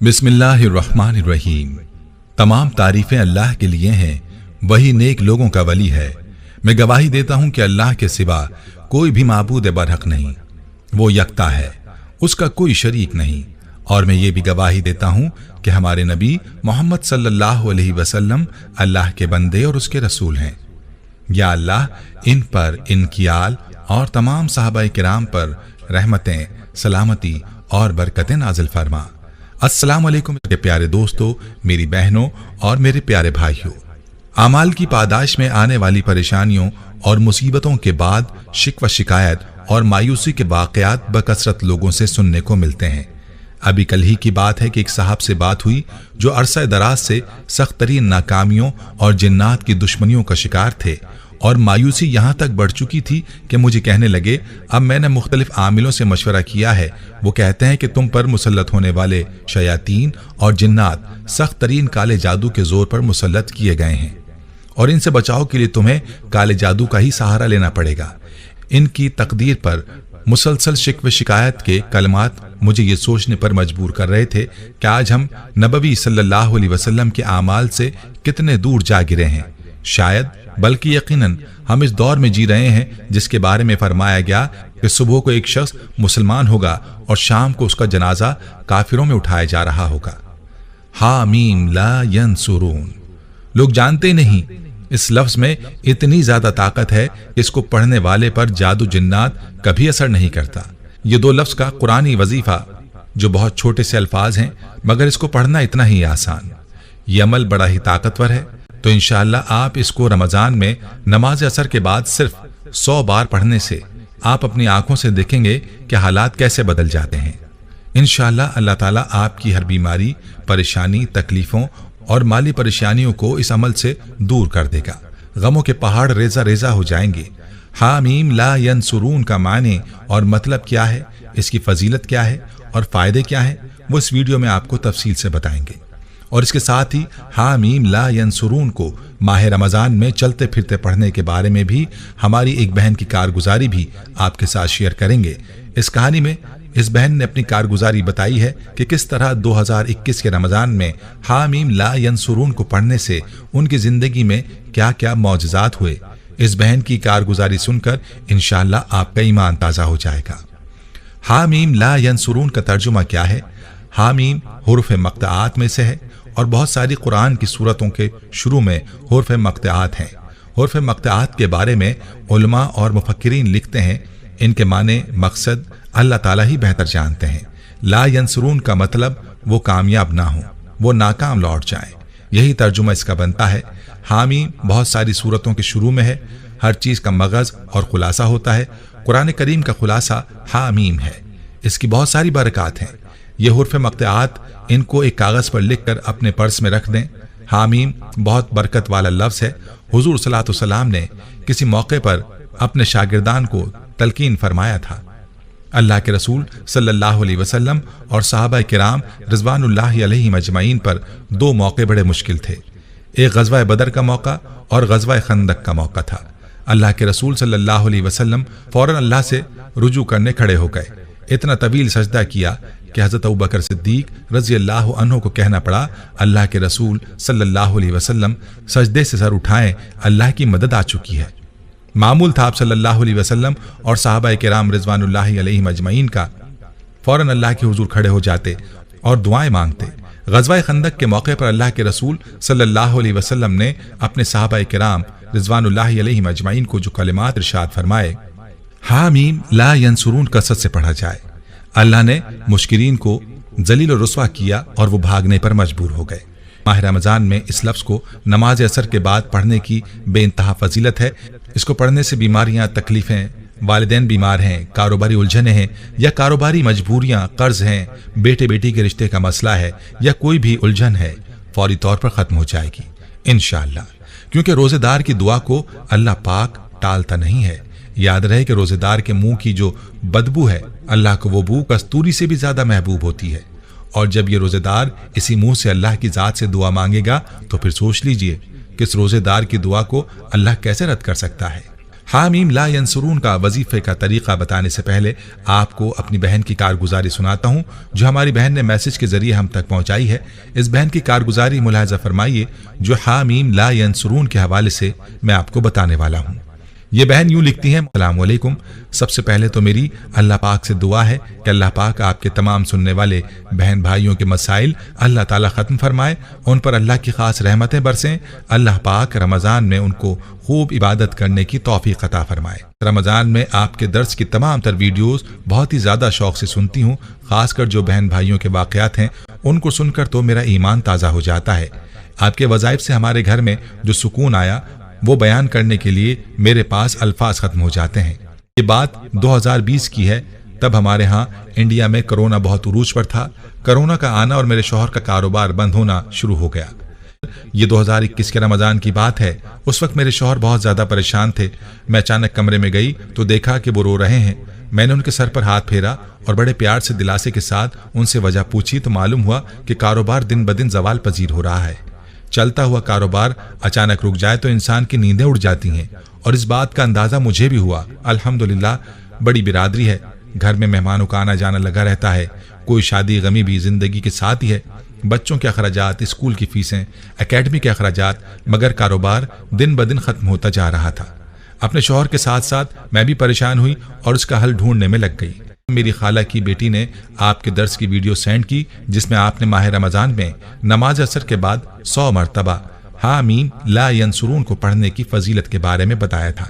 बिस्मिल्लाहिर्रहमानिर्रहीम। तमाम तारीफें अल्लाह के लिए हैं, वही नेक लोगों का वली है। मैं गवाही देता हूं कि अल्लाह के सिवा कोई भी माबूद बरहक नहीं, वो यकता है, उसका कोई शरीक नहीं। और मैं ये भी गवाही देता हूं कि हमारे नबी मोहम्मद सल्लल्लाहु अलैहि वसल्लम अल्लाह के बंदे और उसके रसूल हैं। या अल्लाह इन पर, इनकी आल और तमाम सहाबाए किराम पर रहमतें, सलामती और बरकतें नाजिल फरमा। अस्सलाम वालेकुम मेरे प्यारे दोस्तों, मेरी बहनों और मेरे प्यारे भाइयों। आमाल की पादाश में आने वाली परेशानियों और मुसीबतों के बाद शिकवा शिकायत और मायूसी के वाक़यात बकसरत लोगों से सुनने को मिलते हैं। अभी कल ही की बात है कि एक साहब से बात हुई जो अरसा दराज से सख्त तरीन नाकामियों और जिन्नात की दुश्मनियों का शिकार थे और मायूसी यहाँ तक बढ़ चुकी थी कि मुझे कहने लगे, अब मैंने मुख्तलिफ आमिलों से मशवरा किया है, वो कहते हैं कि तुम पर मुसल्लत होने वाले शयातीन और जिन्नात सख्त तरीन काले जादू के जोर पर मुसल्लत किए गए हैं और इनसे बचाव के लिए तुम्हें काले जादू का ही सहारा लेना पड़ेगा। इनकी तकदीर पर मुसलसल शिकवे शिकायत के कलमात मुझे ये सोचने पर मजबूर कर रहे थे कि आज हम नबवी सल्लल्लाहु अलैहि वसल्लम के आमाल से कितने दूर जा गिरे हैं। शायद बल्कि यकीनन हम इस दौर में जी रहे हैं जिसके बारे में फरमाया गया कि सुबह को एक शख्स मुसलमान होगा और शाम को उसका जनाजा काफिरों में उठाया जा रहा होगा। हामीम ला यंसुरून। लोग जानते नहीं इस लफ्ज में इतनी ज्यादा ताकत है कि इसको पढ़ने वाले पर जादू जिन्नात कभी असर नहीं करता। ये दो लफ्ज का कुरानी वजीफा जो बहुत छोटे से अल्फाज हैं, मगर इसको पढ़ना इतना ही आसान। ये अमल बड़ा ही ताकतवर है। तो इंशाअल्लाह आप इसको रमजान में नमाज असर के बाद सिर्फ 100 बार पढ़ने से आप अपनी आंखों से देखेंगे कि हालात कैसे बदल जाते हैं। इंशाअल्लाह अल्लाह ताला आपकी हर बीमारी, परेशानी, तकलीफों और माली परेशानियों को इस अमल से दूर कर देगा। गमों के पहाड़ रेजा रेजा हो जाएंगे। हामीम ला यंसुरून का माने और मतलब क्या है, इसकी फजीलत क्या है और फायदे क्या है, वो इस वीडियो में आपको तफसील से बताएंगे। और इसके साथ ही हामीम ला यंसुरून को माह रमजान में चलते फिरते पढ़ने के बारे में भी हमारी एक बहन की कारगुजारी भी आपके साथ शेयर करेंगे। इस कहानी में इस बहन ने अपनी कारगुजारी बताई है कि किस तरह 2021 के रमजान में हामीम ला यंसुरून को पढ़ने से उनकी जिंदगी में क्या क्या मौजज़ात हुए। इस बहन की कारगुजारी सुनकर इंशाअल्लाह आपका ईमान ताज़ा हो जाएगा। हामीम ला यंसुरून का तर्जुमा क्या है? हामीम हुर्फ मक़ताआत में से है और बहुत सारी कुरान की सूरतों के शुरू में हुर्फ मक़ताआत हैं। हुर्फ मक़ताआत के बारे में उलमा और मुफक्किरीन लिखते हैं, इनके माने मकसद अल्लाह ताला ही बेहतर जानते हैं। ला यंसुरून का मतलब वो कामयाब ना हो, वो नाकाम लौट जाए, यही तर्जुमा इसका बनता है। हामीम बहुत सारी सूरतों के शुरू में है। हर चीज़ का मगज़ और खुलासा होता है। कुरान करीम का खुलासा हामीम है। इसकी बहुत सारी बरक़ात हैं। ये हुर्फ मक़ताआत इनको एक कागज़ पर लिखकर अपने पर्स में रख दें। हामीम बहुत बरकत वाला लफ्ज़ है। हुजूर सल्लल्लाहु अलैहि वसल्लम ने किसी मौके पर अपने शागिर्दान को तलकीन फरमाया था। अल्लाह के रसूल सल्लल्लाहु अलैहि वसल्लम और सहाबा किराम रिज़वानुल्लाहि अलैहिम अजमईन पर दो मौके बड़े मुश्किल थे। एक ग़ज़वा बदर का मौका और ग़ज़वा खंदक का मौका था। अल्लाह के रसूल सल्लल्लाहु अलैहि वसल्लम फौरन अल्लाह से रुजू करने खड़े हो गए। इतना तवील सजदा किया कि हज़रत अबू बकर सिद्दीक रज़ी अल्लाह अन्हु को कहना पड़ा, अल्लाह के रसूल सल्लल्लाहु अलैहि वसल्लम सजदे से सर उठाएं, अल्लाह की मदद आ चुकी है। मामूल था आप सल्लल्लाहु अलैहि वसल्लम और सहाबा किराम रिज़वानुल्लाहि अलैहिम अजमईन का फौरन अल्लाह के हुजूर खड़े हो जाते और दुआएं मांगते। ग़ज़वा खंदक के मौके पर अल्लाह के रसूल सल्लल्लाहु अलैहि वसल्लम ने अपने सहाबा किराम रिज़वानुल्लाहि अलैहिम अजमईन को जो कलिमात इरशाद फरमाए, हामीम ला यंसुरून कसरत से पढ़ा जाए। अल्लाह ने मुश्किरीन को जलील और रुस्वा किया और वो भागने पर मजबूर हो गए। माह रमजान में इस लफ्ज़ को नमाज असर के बाद पढ़ने की बेइंतहा फजीलत है। इसको पढ़ने से बीमारियां, तकलीफें, वालिदैन बीमार हैं, कारोबारी उलझने हैं या कारोबारी मजबूरियां, कर्ज हैं, बेटे बेटी के रिश्ते का मसला है या कोई भी उलझन है, फौरी तौर पर ख़त्म हो जाएगी इंशाअल्लाह। क्योंकि रोज़ेदार की दुआ को अल्लाह पाक टालता नहीं है। याद रहे कि रोज़ेदार के मुंह की जो बदबू है, अल्लाह को वो बू कस्तूरी से भी ज़्यादा महबूब होती है। और जब ये रोज़ेदार इसी मुंह से अल्लाह की ज़ात से दुआ मांगेगा तो फिर सोच लीजिए कि इस रोज़ेदार की दुआ को अल्लाह कैसे रद्द कर सकता है। حامیم لا ینصرون کا وظیفے کا طریقہ بتانے سے پہلے آپ کو اپنی بہن کی کارگزاری سناتا ہوں جو ہماری بہن نے میسج کے ذریعے ہم تک پہنچائی ہے۔ اس بہن کی کارگزاری ملاحظہ فرمائیے جو حامیم لا ینصرون کے حوالے سے میں آپ کو بتانے والا ہوں۔ یہ بہن یوں لکھتی ہیں، السلام علیکم، سب سے پہلے تو میری اللہ پاک سے دعا ہے کہ اللہ پاک آپ کے تمام سننے والے بہن بھائیوں کے مسائل اللہ تعالیٰ ختم فرمائے، ان پر اللہ کی خاص رحمتیں برسیں، اللہ پاک رمضان میں ان کو خوب عبادت کرنے کی توفیق عطا فرمائے۔ رمضان میں آپ کے درس کی تمام تر ویڈیوز بہت ہی زیادہ شوق سے سنتی ہوں، خاص کر جو بہن بھائیوں کے واقعات ہیں ان کو سن کر تو میرا ایمان تازہ ہو جاتا ہے۔ آپ کے وظائف سے ہمارے گھر میں جو سکون آیا وہ بیان کرنے کے لیے میرے پاس الفاظ ختم ہو جاتے ہیں۔ یہ بات 2020 کی ہے، تب ہمارے ہاں انڈیا میں کرونا بہت عروج پر تھا۔ کرونا کا آنا اور میرے شوہر کا کاروبار بند ہونا شروع ہو گیا۔ یہ 2021 کے رمضان کی بات ہے۔ اس وقت میرے شوہر بہت زیادہ پریشان تھے۔ میں اچانک کمرے میں گئی تو دیکھا کہ وہ رو رہے ہیں۔ میں نے ان کے سر پر ہاتھ پھیرا اور بڑے پیار سے دلاسے کے ساتھ ان سے وجہ پوچھی تو معلوم ہوا کہ کاروبار دن بدن زوال پذیر ہو رہا ہے۔ چلتا ہوا کاروبار اچانک رک جائے تو انسان کی نیندیں اڑ جاتی ہیں، اور اس بات کا اندازہ مجھے بھی ہوا۔ الحمدللہ بڑی برادری ہے، گھر میں مہمانوں کا آنا جانا لگا رہتا ہے، کوئی شادی غمی بھی زندگی کے ساتھ ہی ہے، بچوں کے اخراجات، اسکول کی فیسیں، اکیڈمی کے اخراجات، مگر کاروبار دن بدن ختم ہوتا جا رہا تھا۔ اپنے شوہر کے ساتھ ساتھ میں بھی پریشان ہوئی اور اس کا حل ڈھونڈنے میں لگ گئی۔ میری خالہ کی بیٹی نے آپ کے درس کی ویڈیو سینڈ کی جس میں آپ نے ماہ رمضان میں نماز عصر کے بعد 100 مرتبہ حامیم لا ینصرون کو پڑھنے کی فضیلت کے بارے میں بتایا تھا۔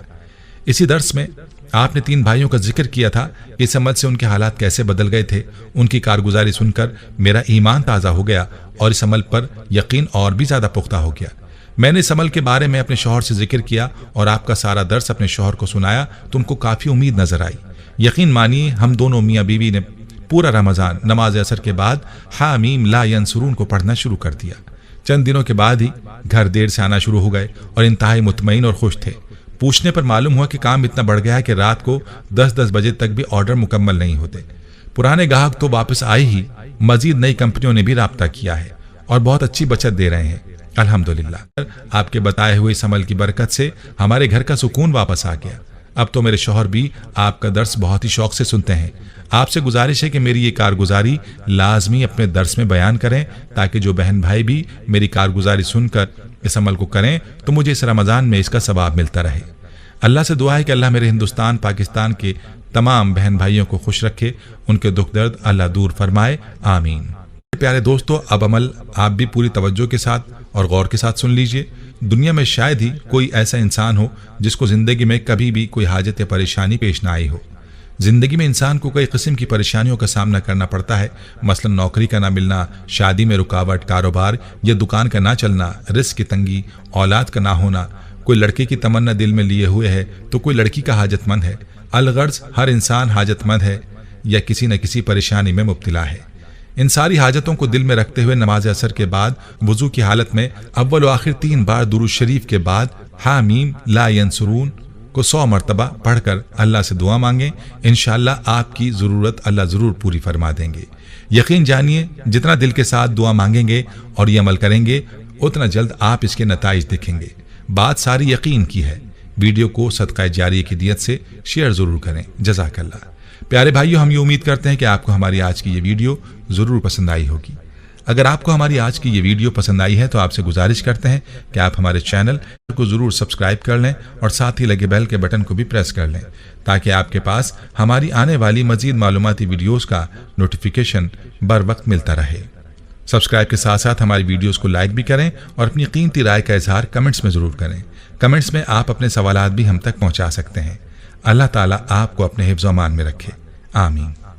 اسی درس میں آپ نے 3 بھائیوں کا ذکر کیا تھا کہ اس عمل سے ان کے حالات کیسے بدل گئے تھے۔ ان کی کارگزاری سن کر میرا ایمان تازہ ہو گیا اور اس عمل پر یقین اور بھی زیادہ پختہ ہو گیا۔ میں نے اس عمل کے بارے میں اپنے شوہر سے ذکر کیا اور آپ کا سارا درس اپنے شوہر کو سنایا تو ان کو کافی امید نظر آئی۔ یقین مانیے ہم دونوں میاں بیوی نے پورا رمضان نماز عصر کے بعد حامیم لا ینصرون کو پڑھنا شروع کر دیا۔ چند دنوں کے بعد ہی گھر دیر سے آنا شروع ہو گئے اور انتہائی مطمئن اور خوش تھے۔ پوچھنے پر معلوم ہوا کہ کام اتنا بڑھ گیا ہے کہ رات کو 10 بجے تک بھی آرڈر مکمل نہیں ہوتے۔ پرانے گاہک تو واپس آئے ہی، مزید نئی کمپنیوں نے بھی رابطہ کیا ہے اور بہت اچھی بچت دے رہے ہیں۔ الحمدللہ آپ کے بتائے ہوئے اس عمل کی برکت سے ہمارے گھر کا سکون واپس آ گیا۔ اب تو میرے شوہر بھی آپ کا درس بہت ہی شوق سے سنتے ہیں۔ آپ سے گزارش ہے کہ میری یہ کارگزاری لازمی اپنے درس میں بیان کریں تاکہ جو بہن بھائی بھی میری کارگزاری سن کر اس عمل کو کریں تو مجھے اس رمضان میں اس کا ثواب ملتا رہے۔ اللہ سے دعا ہے کہ اللہ میرے ہندوستان پاکستان کے تمام بہن بھائیوں کو خوش رکھے، ان کے دکھ درد اللہ دور فرمائے، آمین۔ پیارے دوستو، اب عمل آپ بھی پوری توجہ کے ساتھ اور غور کے ساتھ سن لیجئے۔ دنیا میں شاید ہی کوئی ایسا انسان ہو جس کو زندگی میں کبھی بھی کوئی حاجت یا پریشانی پیش نہ آئی ہو۔ زندگی میں انسان کو کئی قسم کی پریشانیوں کا سامنا کرنا پڑتا ہے، مثلا نوکری کا نہ ملنا، شادی میں رکاوٹ، کاروبار یا دکان کا نہ چلنا، رزق کی تنگی، اولاد کا نہ ہونا، کوئی لڑکے کی تمنا دل میں لیے ہوئے ہے تو کوئی لڑکی کا حاجت مند ہے۔ الغرض ہر انسان حاجت مند ہے یا کسی نہ کسی پریشانی میں مبتلا ہے۔ ان ساری حاجتوں کو دل میں رکھتے ہوئے نماز عصر کے بعد وضو کی حالت میں اول و آخر 3 بار درود شریف کے بعد حامیم لا ینصرون کو 100 مرتبہ پڑھ کر اللہ سے دعا مانگیں، انشاءاللہ آپ کی ضرورت اللہ ضرور پوری فرما دیں گے۔ یقین جانیے جتنا دل کے ساتھ دعا مانگیں گے اور یہ عمل کریں گے اتنا جلد آپ اس کے نتائج دیکھیں گے۔ بات ساری یقین کی ہے۔ ویڈیو کو صدقہ جاریہ کی نیت سے شیئر ضرور کریں، جزاک اللہ۔ پیارے بھائیو، ہم یہ امید کرتے ہیں کہ آپ کو ہماری آج کی یہ ویڈیو ضرور پسند آئی ہوگی۔ اگر آپ کو ہماری آج کی یہ ویڈیو پسند آئی ہے تو آپ سے گزارش کرتے ہیں کہ آپ ہمارے چینل کو ضرور سبسکرائب کر لیں اور ساتھ ہی لگے بیل کے بٹن کو بھی پریس کر لیں تاکہ آپ کے پاس ہماری آنے والی مزید معلوماتی ویڈیوز کا نوٹیفیکیشن بر وقت ملتا رہے۔ سبسکرائب کے ساتھ ساتھ ہماری ویڈیوز کو لائک بھی کریں اور اپنی قیمتی رائے کا اظہار کمنٹس میں ضرور کریں۔ کمنٹس میں آپ اپنے سوالات بھی ہم تک پہنچا سکتے ہیں۔ اللہ تعالیٰ آپ کو اپنے حفظ و امان میں رکھے، آمین۔